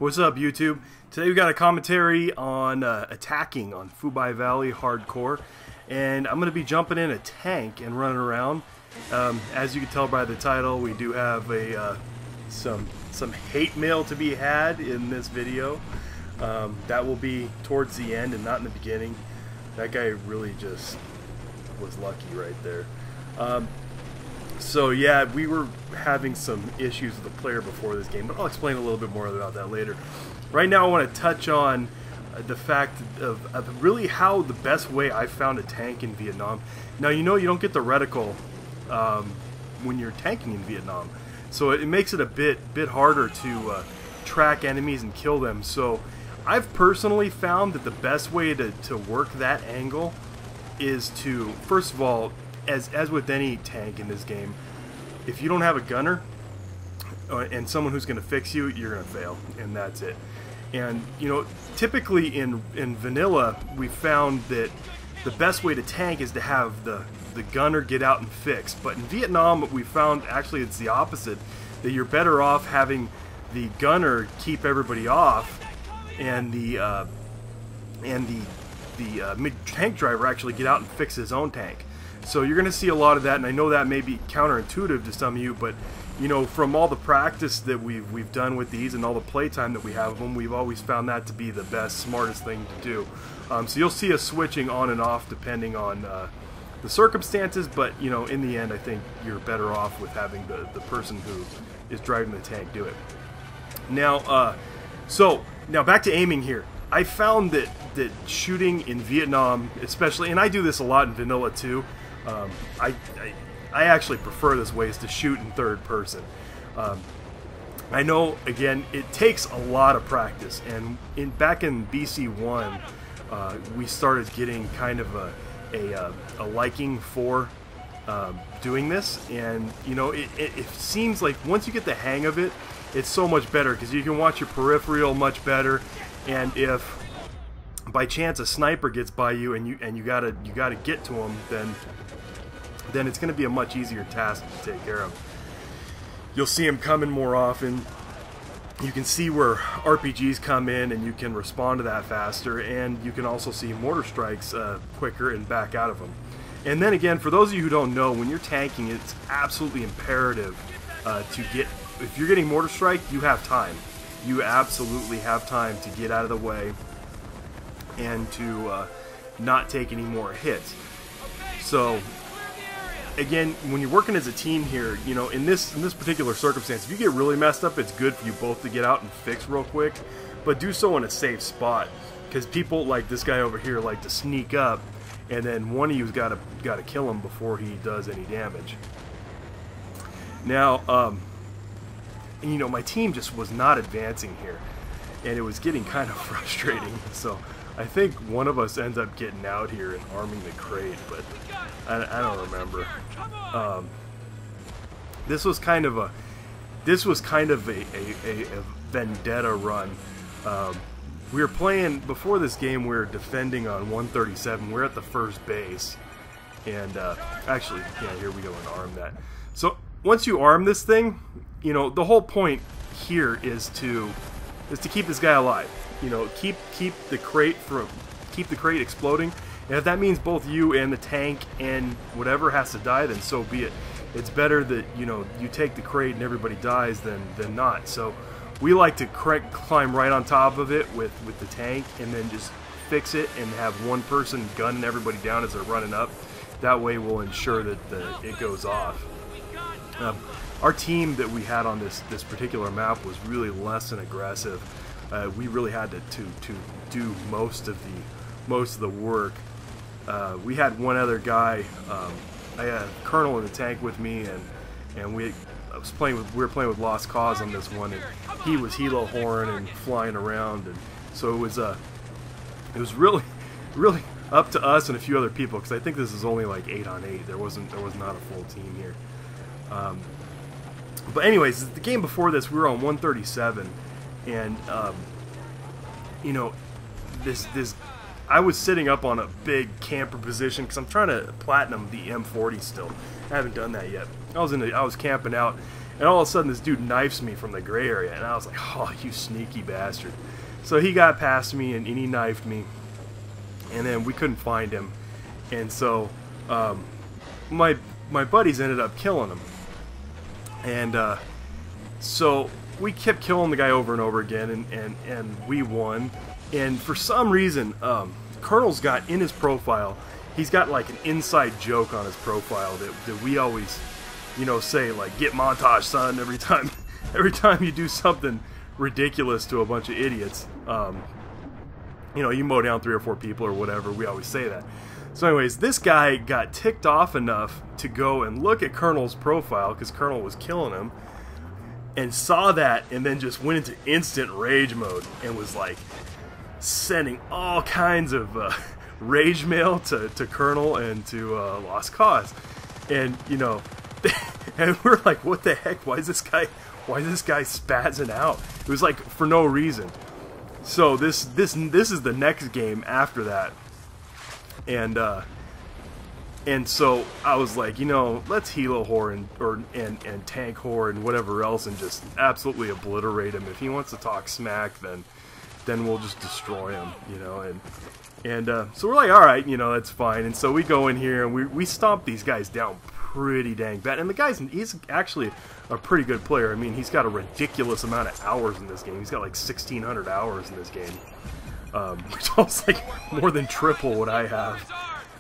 What's up, YouTube? Today we got a commentary on attacking on Fubai Valley Hardcore, and I'm going to be jumping in a tank and running around. As you can tell by the title, we do have a some hate mail to be had in this video. That will be towards the end and not in the beginning. That guy really just was lucky right there. So yeah, we were having some issues with the player before this game, but I'll explain a little bit more about that later. Right now I want to touch on the fact of really how the best way I found a tank in Vietnam. Now, you know, you don't get the reticle when you're tanking in Vietnam, so it makes it a bit harder to track enemies and kill them. So I've personally found that the best way to work that angle is to, first of all, as with any tank in this game, if you don't have a gunner and someone who's going to fix you, you're going to fail, and that's it. And you know, typically in vanilla, we found that the best way to tank is to have the gunner get out and fix. But in Vietnam, we found actually it's the opposite, that you're better off having the gunner keep everybody off, and the tank driver actually get out and fix his own tank. So you're going to see a lot of that, and I know that may be counterintuitive to some of you, but you know, from all the practice that we've done with these and all the playtime that we have of them, we've always found that to be the best, smartest thing to do. So you'll see us switching on and off depending on the circumstances, but you know, in the end, I think you're better off with having the person who is driving the tank do it. Now, now back to aiming here. I found that shooting in Vietnam, especially, and I do this a lot in vanilla too. I actually prefer this way, is to shoot in third person. I know, again, it takes a lot of practice, and back in BC1, we started getting kind of a liking for doing this, and you know, it seems like once you get the hang of it, it's so much better because you can watch your peripheral much better. And if by chance a sniper gets by you and you gotta get to him, then it's going to be a much easier task to take care of. You'll see him coming more often. You can see where RPGs come in, and you can respond to that faster. And you can also see mortar strikes quicker and back out of them. And then again, for those of you who don't know, when you're tanking, it's absolutely imperative to get. If you're getting mortar strike, you have time. You absolutely have time to get out of the way and to not take any more hits. So again, when you're working as a team here, you know, in this particular circumstance, if you get really messed up, it's good for you both to get out and fix real quick, but do so in a safe spot, because people like this guy over here like to sneak up, and then one of you's got to kill him before he does any damage. Now, and you know, my team just was not advancing here, and it was getting kind of frustrating. So I think one of us ends up getting out here and arming the crate, but I don't remember. This was kind of a vendetta run. We were playing before this game. We were defending on 137. We're at the first base, and actually, yeah, here we go and arm that. So once you arm this thing, you know, the whole point here is to keep this guy alive. You know, keep the crate exploding, and if that means both you and the tank and whatever has to die, then so be it. It's better that, you know, you take the crate and everybody dies than not. So we like to climb right on top of it with the tank, and then just fix it and have one person gunning everybody down as they're running up. That way we'll ensure that it goes off. Our team that we had on this particular map was really less than aggressive. We really had to do most of the work. We had one other guy. I had a colonel in the tank with me, and we were playing with Lost Cause on this one, and he was helo horn and flying around, and so it was really up to us and a few other people, because I think this is only like 8 on 8. There was not a full team here. But anyways, the game before this, we were on 137, and you know, I was sitting up on a big camper position because I'm trying to platinum the M40 still. I haven't done that yet. I was camping out, And all of a sudden, this dude knifes me from the gray area, and I was like, "Oh, you sneaky bastard!" So he got past me, and he knifed me, and then we couldn't find him, and so my buddies ended up killing him, and so we kept killing the guy over and over again, and we won. And for some reason, Colonel's got in his profile, he's got like an inside joke on his profile that we always, you know, say, like, "Get montage, son," every time you do something ridiculous to a bunch of idiots. You know, you mow down 3 or 4 people or whatever, we always say that. So anyways, this guy got ticked off enough to go and look at Colonel's profile, because Colonel was killing him, and saw that, and then just went into instant rage mode, and was like sending all kinds of rage mail to Colonel and to Lost Cause. And, you know, and we're like, what the heck? Why is this guy spazzing out? It was like for no reason. So this is the next game after that, and so I was like, you know, let's Helo whore and tank whore and whatever else, and just absolutely obliterate him. If he wants to talk smack, then we'll just destroy him, you know. And so we're like, all right, you know, that's fine. And so we go in here and we stomp these guys down pretty dang bad. And he's actually a pretty good player. I mean, he's got a ridiculous amount of hours in this game. He's got like 1,600 hours in this game, which is like more than triple what I have.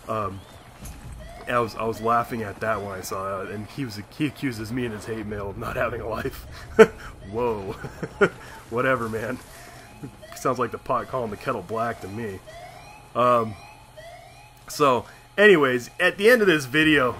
I was laughing at that when I saw that, and he accuses me in his hate mail of not having a life. Whoa. Whatever, man. Sounds like the pot calling the kettle black to me. So anyways, at the end of this video,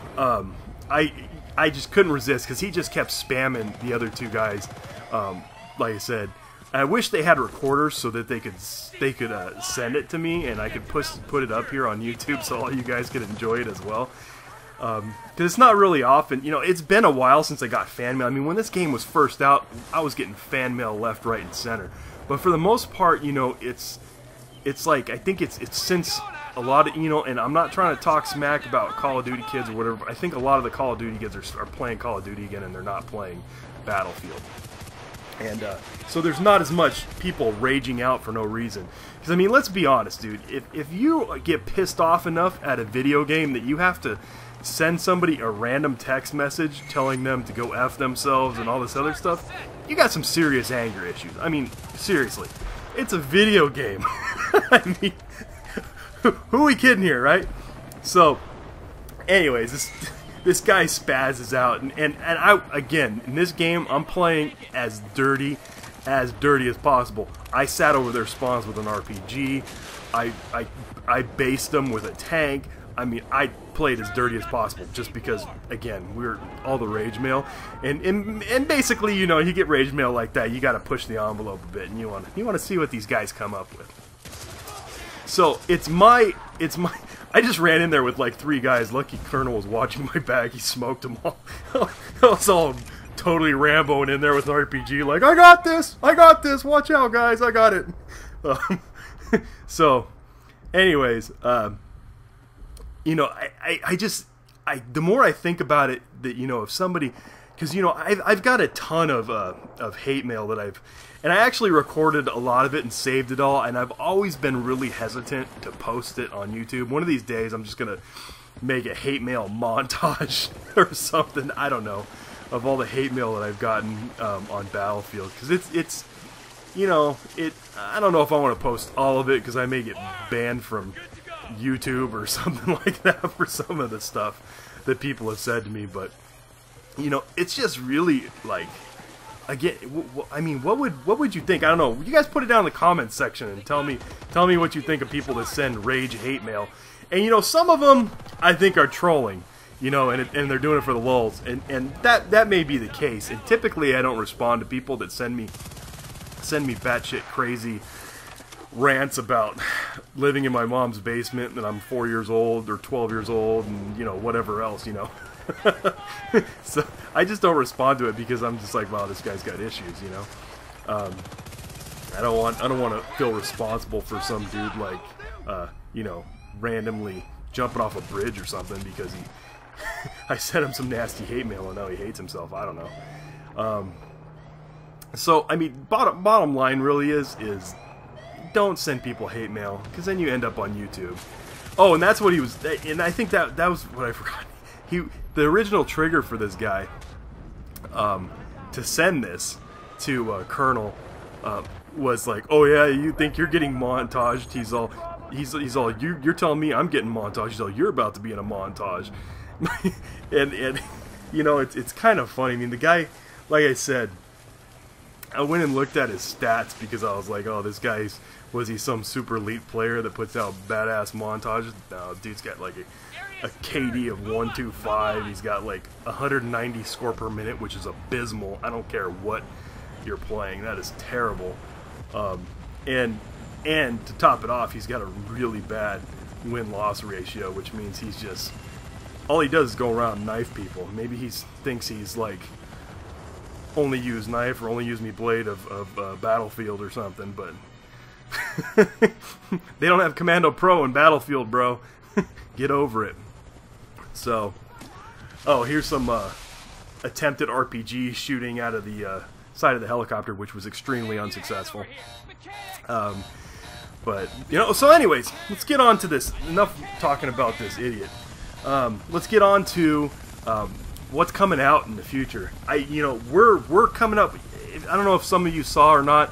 I just couldn't resist, because he just kept spamming the other 2 guys. Like I said, I wish they had recorders so that they could send it to me, and I could put it up here on YouTube so all you guys could enjoy it as well. Because it's not really often, you know, it's been a while since I got fan mail. I mean, when this game was first out, I was getting fan mail left, right, and center. But for the most part, you know, it's like, I think it's since a lot of, you know, and I'm not trying to talk smack about Call of Duty kids or whatever, but I think a lot of the Call of Duty kids are playing Call of Duty again, and they're not playing Battlefield. And so there's not as much people raging out for no reason. Because, I mean, let's be honest, dude. If you get pissed off enough at a video game that you have to send somebody a random text message telling them to go F themselves and all this other stuff, you got some serious anger issues. I mean, seriously. It's a video game. I mean, who are we kidding here, right? So, anyways, this guy spazzes out, and I, again, in this game, I'm playing as dirty as possible. I sat over their spawns with an RPG. I based them with a tank. I mean, I played as dirty as possible, just because, again, we're all the rage mail, and basically, you know, you get rage mail like that, you got to push the envelope a bit, and you want to see what these guys come up with. So it's my. I just ran in there with like 3 guys. Lucky Colonel was watching my back. He smoked them all. I was all totally Ramboing in there with an RPG, like, I got this. Watch out, guys. I got it. So, anyways, you know, the more I think about it, that, you know, if somebody, because, you know, I've got a ton of hate mail that and I actually recorded a lot of it and saved it all, and I've always been really hesitant to post it on YouTube. One of these days, I'm just gonna make a hate mail montage or something, I don't know, of all the hate mail that I've gotten on Battlefield, because it's you know, I don't know if I want to post all of it, because I may get banned from YouTube or something like that for some of the stuff that people have said to me, but, you know, it's just really, like, again, I mean, what would you think? I don't know. You guys put it down in the comments section and tell me what you think of people that send rage hate mail. And, you know, some of them I think are trolling, you know, and they're doing it for the lulz, and that may be the case. And typically I don't respond to people that send me batshit crazy rants about living in my mom's basement and I'm 4 years old or 12 years old and, you know, whatever else, you know. So I just don't respond to it, because I'm just like, wow, this guy's got issues, you know. I don't want to feel responsible for some dude, like, you know, randomly jumping off a bridge or something because I sent him some nasty hate mail and now he hates himself. I don't know. So I mean, bottom line really is don't send people hate mail, because then you end up on YouTube. Oh, and that's what he was, and I think that was what I forgot. The original trigger for this guy to send this to Colonel was like, oh yeah, you think you're getting montaged? He's all you're telling me I'm getting montaged. He's all, you're about to be in a montage. and you know, it's kind of funny. I mean, the guy, like I said, I went and looked at his stats because I was like, oh, this guy's, was he some super elite player that puts out badass montages? No, dude's got like a KD of 125. He's got like 190 score per minute, which is abysmal. I don't care what you're playing, that is terrible. And to top it off, he's got a really bad win-loss ratio, which means he's just, all he does is go around and knife people. Maybe he thinks he's like only use knife or only use me blade of Battlefield or something, but they don't have Commando Pro in Battlefield, bro. Get over it. So, oh, here's some attempted RPG shooting out of the side of the helicopter, which was extremely unsuccessful. But, you know, so anyways, let's get on to this. Enough talking about this idiot. Let's get on to what's coming out in the future. You know, we're coming up. I don't know if some of you saw or not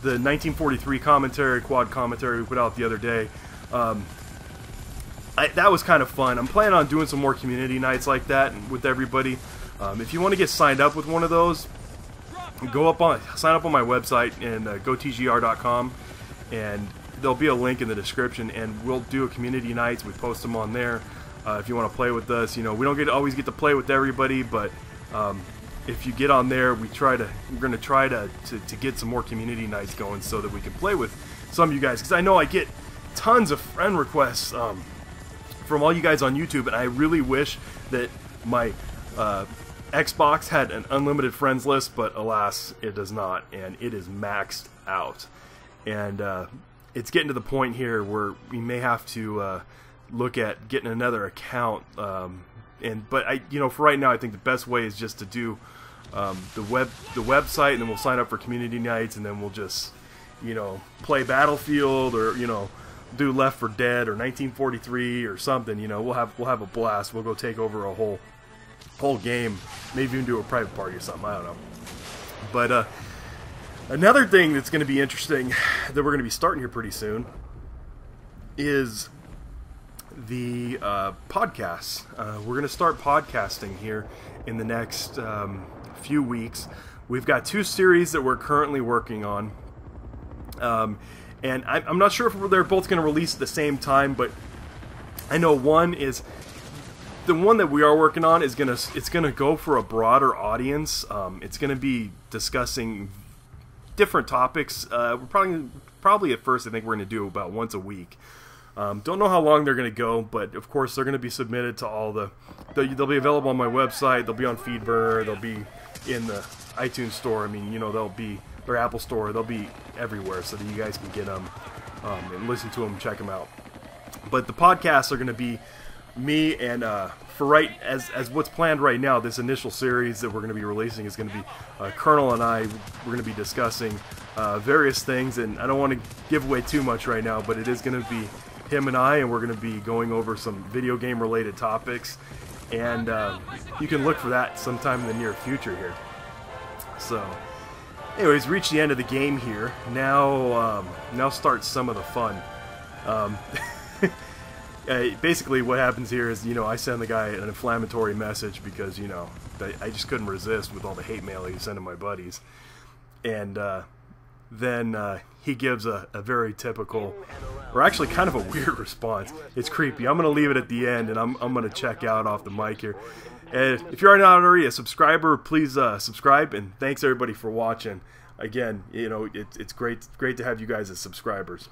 the 1943 commentary, quad commentary we put out the other day. That was kind of fun. I'm planning on doing some more community nights like that with everybody. If you want to get signed up with one of those, sign up on my website and gotgr.com, and there'll be a link in the description, and we'll do a community nights. We post them on there. If you want to play with us, you know, we don't always get to play with everybody, but if you get on there, we're going to try to get some more community nights going so that we can play with some of you guys, because I know I get tons of friend requests from all you guys on YouTube, and I really wish that my Xbox had an unlimited friends list, but alas, it does not, and it is maxed out. And it's getting to the point here where we may have to look at getting another account. But you know, for right now, I think the best way is just to do the website, and then we'll sign up for community nights, and then we'll just, you know, play Battlefield, or, you know, do Left 4 Dead or 1943 or something. You know, we'll have a blast. We'll go take over a whole game, maybe even do a private party or something. I don't know. But another thing that's going to be interesting that we're going to be starting here pretty soon is the podcasts. We're going to start podcasting here in the next few weeks. We've got 2 series that we're currently working on, and I'm not sure if they're both going to release at the same time, but I know one is, the one that we are working on is it's gonna go for a broader audience. It's gonna be discussing different topics. We're probably at first, I think we're gonna do about once a week. Don't know how long they're gonna go, but of course they're gonna be submitted to all they'll be available on my website. They'll be on Feedburner. They'll be in the iTunes store. I mean, you know, they'll be their Apple store. They'll be everywhere, so that you guys can get them and listen to them, check them out. But the podcasts are gonna be me, and for as what's planned right now, this initial series that we're going to be releasing is going to be Colonel and I. We're going to be discussing various things, and I don't want to give away too much right now, but it is going to be him and I, and we're going to be going over some video game related topics, and you can look for that sometime in the near future here. So anyways, reached the end of the game here. Now starts some of the fun. Basically what happens here is, you know, I send the guy an inflammatory message because, you know, I just couldn't resist with all the hate mail he's sending my buddies. And then he gives a very typical, or actually kind of a weird response. It's creepy. I'm going to leave it at the end, and I'm going to check out off the mic here. And if you're not already a subscriber, please subscribe, and thanks everybody for watching. Again, you know, it's great to have you guys as subscribers.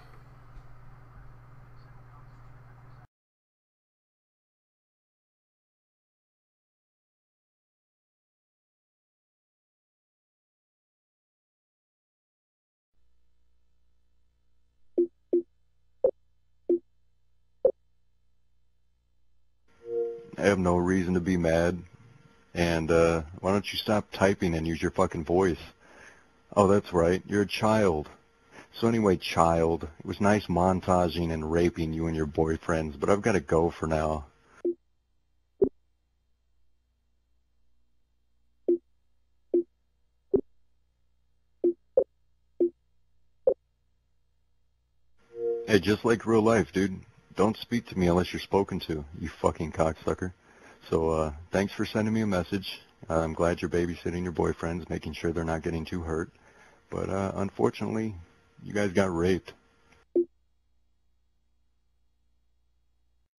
I have no reason to be mad. And why don't you stop typing and use your fucking voice? Oh, that's right. You're a child. So anyway, child, it was nice montaging and raping you and your boyfriends, but I've got to go for now. Hey, just like real life, dude. Don't speak to me unless you're spoken to, you fucking cocksucker. So, thanks for sending me a message. I'm glad you're babysitting your boyfriends, making sure they're not getting too hurt. But, unfortunately, you guys got raped.